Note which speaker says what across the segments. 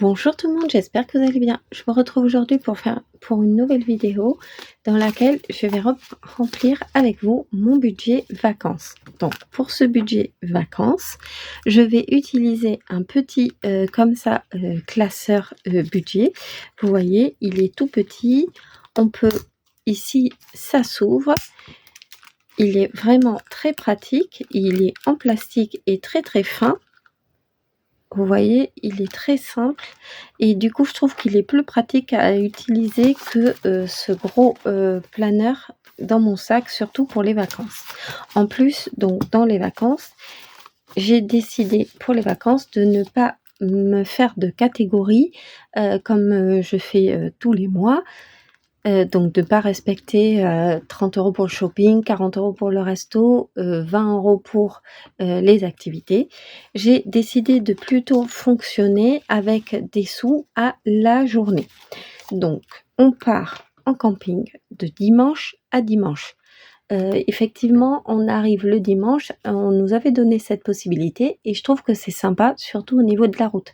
Speaker 1: Bonjour tout le monde, j'espère que vous allez bien. Je me retrouve aujourd'hui pour une nouvelle vidéo dans laquelle je vais remplir avec vous mon budget vacances. Donc pour ce budget vacances, je vais utiliser un petit comme ça classeur budget. Vous voyez, il est tout petit. On peut ici, ça s'ouvre. Il est vraiment très pratique. Il est en plastique et très très fin. Vous voyez, il est très simple et du coup, je trouve qu'il est plus pratique à utiliser que ce gros planeur dans mon sac, surtout pour les vacances. En plus, donc dans les vacances, j'ai décidé pour les vacances de ne pas me faire de catégories comme je fais tous les mois. Donc de ne pas respecter 30 € pour le shopping, 40 € pour le resto, 20 € pour les activités. J'ai décidé de plutôt fonctionner avec des sous à la journée. Donc on part en camping de dimanche à dimanche. Effectivement, on arrive le dimanche, on nous avait donné cette possibilité et je trouve que c'est sympa, surtout au niveau de la route.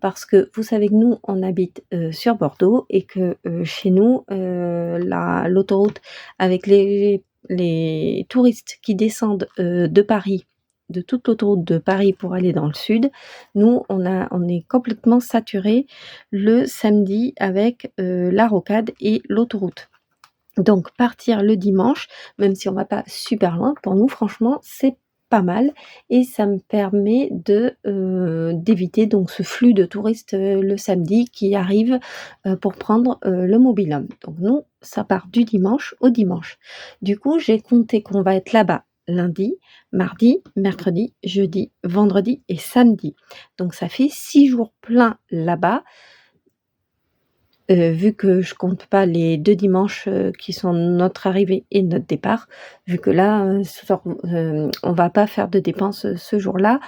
Speaker 1: Parce que vous savez que nous, on habite sur Bordeaux et que chez nous, l'autoroute avec les touristes qui descendent de Paris, de toute l'autoroute de Paris pour aller dans le sud, nous, on est complètement saturé le samedi avec la rocade et l'autoroute. Donc partir le dimanche, même si on va pas super loin, pour nous franchement c'est pas mal et ça me permet d'éviter donc ce flux de touristes, le samedi qui arrivent, pour prendre, le mobil-home. Donc nous, ça part du dimanche au dimanche. Du coup, j'ai compté qu'on va être là-bas lundi, mardi, mercredi, jeudi, vendredi et samedi. Donc ça fait 6 jours pleins là-bas. Vu que je compte pas les 2 dimanches, qui sont notre arrivée et notre départ, vu que là, on va pas faire de dépenses, ce jour-là.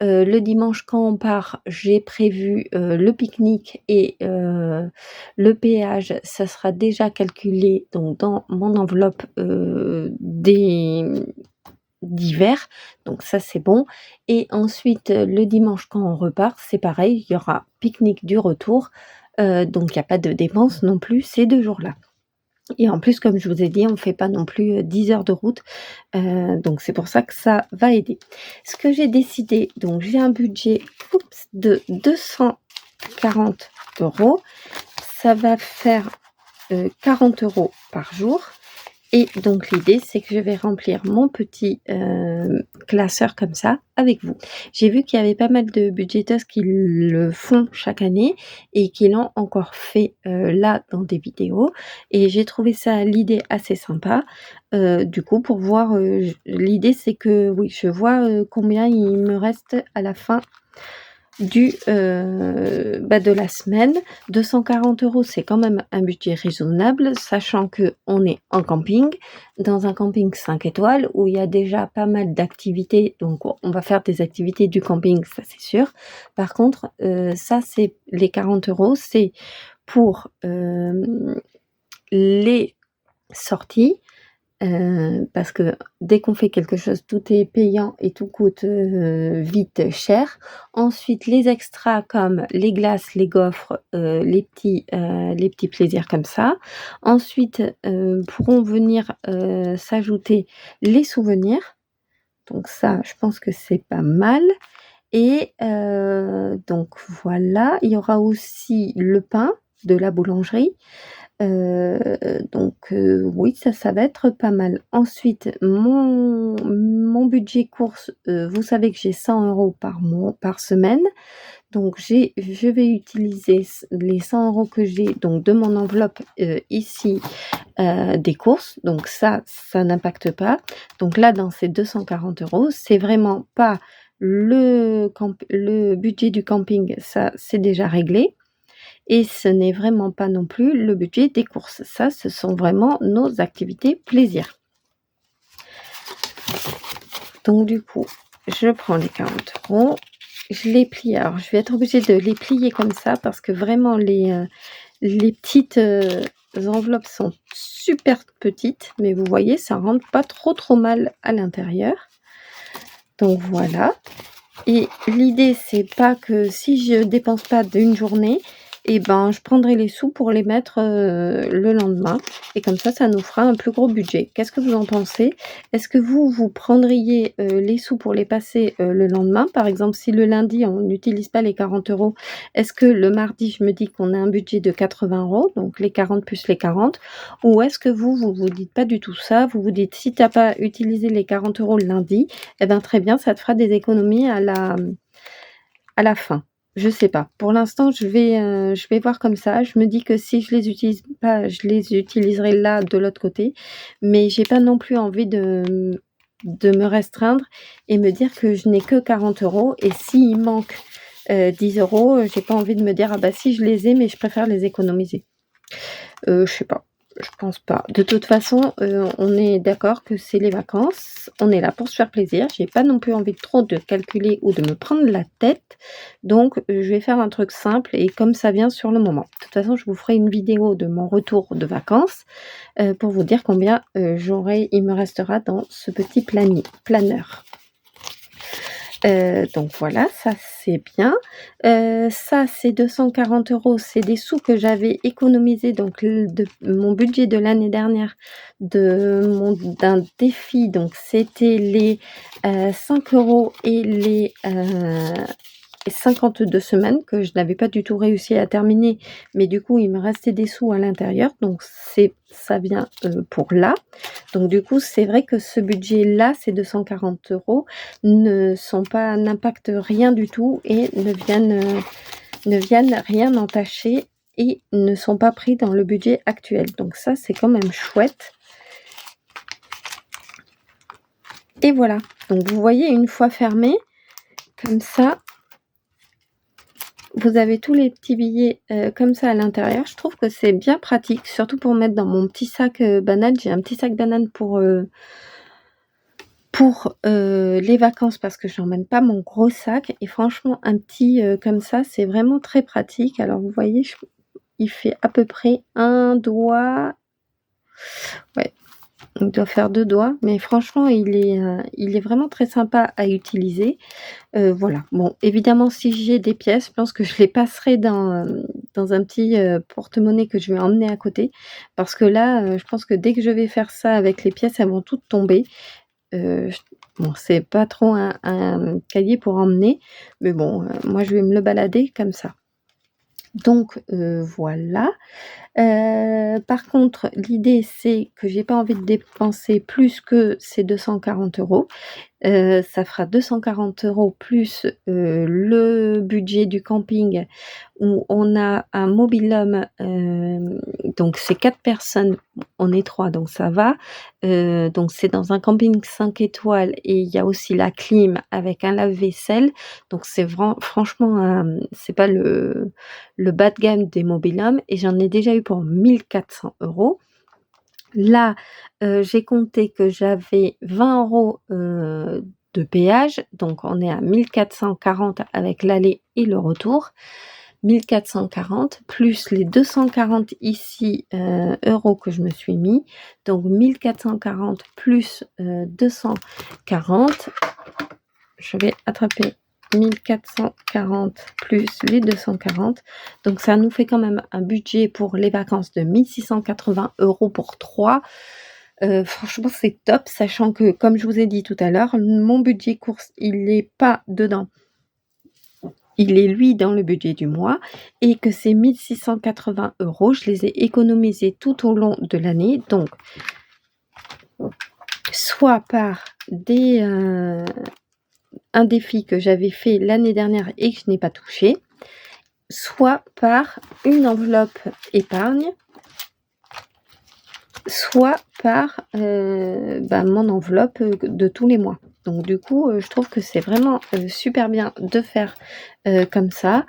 Speaker 1: Le dimanche quand on part, j'ai prévu, le pique-nique et le péage, ça sera déjà calculé donc dans mon enveloppe, d'hiver, donc ça c'est bon et ensuite, le dimanche quand on repart, c'est pareil, il y aura pique-nique du retour, donc il y a pas de dépenses non plus ces 2 jours-là et en plus, comme je vous ai dit, on fait pas non plus, 10 heures de route, donc c'est pour ça que ça va aider. Ce que j'ai décidé, donc j'ai un budget, de 240 €. Ça va faire, 40 € par jour. Et donc l'idée, c'est que je vais remplir mon petit, classeur comme ça avec vous. J'ai vu qu'il y avait pas mal de budgéteuses qui le font chaque année et qui l'ont encore fait, là dans des vidéos et j'ai trouvé ça l'idée assez sympa. Du coup pour voir, l'idée c'est que oui, je vois, combien il me reste à la fin de la semaine. 240 €, c'est quand même un budget raisonnable, sachant qu'on est en camping, dans un camping 5 étoiles où il y a déjà pas mal d'activités, donc on va faire des activités du camping, ça c'est sûr. Par contre, ça c'est les 40 €, c'est pour, les sorties. Parce que dès qu'on fait quelque chose, tout est payant et tout coûte, vite cher. Ensuite, les extras comme les glaces, les gaufres, les petits plaisirs comme ça. Ensuite, pourront venir, s'ajouter les souvenirs. Donc ça, je pense que c'est pas mal et donc voilà. Il y aura aussi le pain de la boulangerie. Oui, ça va être pas mal. Ensuite, mon budget courses, vous savez que j'ai 100 € par semaine. Donc je vais utiliser les 100 € que j'ai donc de mon enveloppe, ici, des courses. Donc ça n'impacte pas. Donc là, dans ces 240 €, c'est vraiment pas le budget du camping, ça, c'est déjà réglé. Et ce n'est vraiment pas non plus le budget des courses. Ça, ce sont vraiment nos activités plaisir. Donc du coup, je prends les 40 €, je les plie. Alors je vais être obligée de les plier comme ça parce que vraiment les petites, enveloppes sont super petites, mais vous voyez, ça rentre pas trop mal à l'intérieur. Donc voilà. Et l'idée, c'est pas que si je dépense pas d'une journée, et ben, je prendrai les sous pour les mettre, le lendemain et comme ça nous fera un plus gros budget. Qu'est-ce que vous en pensez? Est-ce que vous prendriez, les sous pour les passer, le lendemain? Par exemple, si le lundi, on n'utilise pas les 40 €, est-ce que le mardi, je me dis qu'on a un budget de 80 €, donc les 40 plus les 40? Ou est-ce que vous dites pas du tout ça? Vous vous dites: «Si tu as pas utilisé les 40 € le lundi, et ben, très bien, ça te fera des économies à la fin». Je sais pas. Pour l'instant, je vais voir comme ça. Je me dis que si je les utilise pas, je les utiliserai là, de l'autre côté. Mais j'ai pas non plus envie de me restreindre et me dire que je n'ai que 40 € et s'il manque, 10 €, j'ai pas envie de me dire: «Ah bah si, je les ai, mais je préfère les économiser». Je sais pas, je pense pas. De toute façon, on est d'accord que c'est les vacances, on est là pour se faire plaisir. J'ai pas non plus envie de trop de calculer ou de me prendre la tête, donc je vais faire un truc simple et comme ça vient sur le moment. De toute façon, je vous ferai une vidéo de mon retour de vacances, pour vous dire combien, il me restera dans ce petit planeur. Donc voilà, ça c'est bien. Ça, c'est 240 €, c'est des sous que j'avais économisés donc de mon budget de l'année dernière d'un défi, donc c'était les, 5 € et les, 52 semaines que je n'avais pas du tout réussi à terminer, mais du coup, il me restait des sous à l'intérieur, donc ça vient, pour là. Donc du coup, c'est vrai que ce budget-là, ces 240 € n'impactent rien du tout et ne viennent rien entacher et ne sont pas pris dans le budget actuel. Donc ça, c'est quand même chouette. Et voilà. Donc vous voyez, une fois fermé, comme ça, vous avez tous les petits billets, comme ça à l'intérieur. Je trouve que c'est bien pratique, surtout pour mettre dans mon petit sac, banane. J'ai un petit sac banane pour les vacances parce que j'emmène pas mon gros sac et franchement un petit, comme ça, c'est vraiment très pratique. Alors vous voyez, il fait à peu près un doigt, ouais, il doit faire 2 doigts, mais franchement il est vraiment très sympa à utiliser. Voilà. Bon, évidemment, si j'ai des pièces, je pense que je les passerai dans un petit, porte-monnaie que je vais emmener à côté parce que là, je pense que dès que je vais faire ça avec les pièces, elles vont toutes tomber. J Bon, c'est pas trop un cahier pour emmener, mais bon, moi je vais me le balader comme ça. Donc voilà. Par contre, l'idée c'est que j'ai pas envie de dépenser plus que ces 240 €. Ça fera 240 € plus, le budget du camping où on a un mobil-home, donc c'est 4 personnes, on est 3 donc ça va. Donc c'est dans un camping 5 étoiles et il y a aussi la clim avec un lave-vaisselle. Donc franchement, c'est pas le bas de gamme des mobil-home et j'en ai déjà eu pour 1 400 €. Là, j'ai compté que j'avais 20 € de péage, donc on est à 1 440 avec l'aller et le retour. 1 440 plus les 240 ici, euros que je me suis mis, donc 1 440 plus, 240. Je vais attraper 1 440 plus les 240. Donc ça nous fait quand même un budget pour les vacances de 1 680 € pour 3. Franchement, c'est top, sachant que, comme je vous ai dit tout à l'heure, mon budget courses, il est pas dedans. Il est, lui, dans le budget du mois et que ces 1 680 €, je les ai économisés tout au long de l'année. Donc soit par un défi que j'avais fait l'année dernière et que je n'ai pas touché, soit par une enveloppe épargne, soit par, mon enveloppe, de tous les mois. Donc du coup, je trouve que c'est vraiment, super bien de faire, comme ça.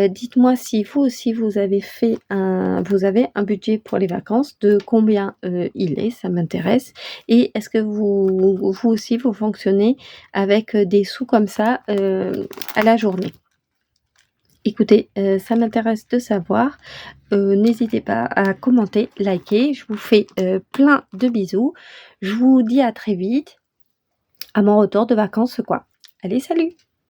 Speaker 1: Dites-moi si vous aussi vous avez un budget pour les vacances, de combien, il est? Ça m'intéresse et est-ce que vous aussi vous fonctionnez avec, des sous comme ça, à la journée? Écoutez, ça m'intéresse de savoir. N'hésitez pas à commenter, liker. Je vous fais, plein de bisous. Je vous dis à très vite, à mon retour de vacances quoi. Allez, salut!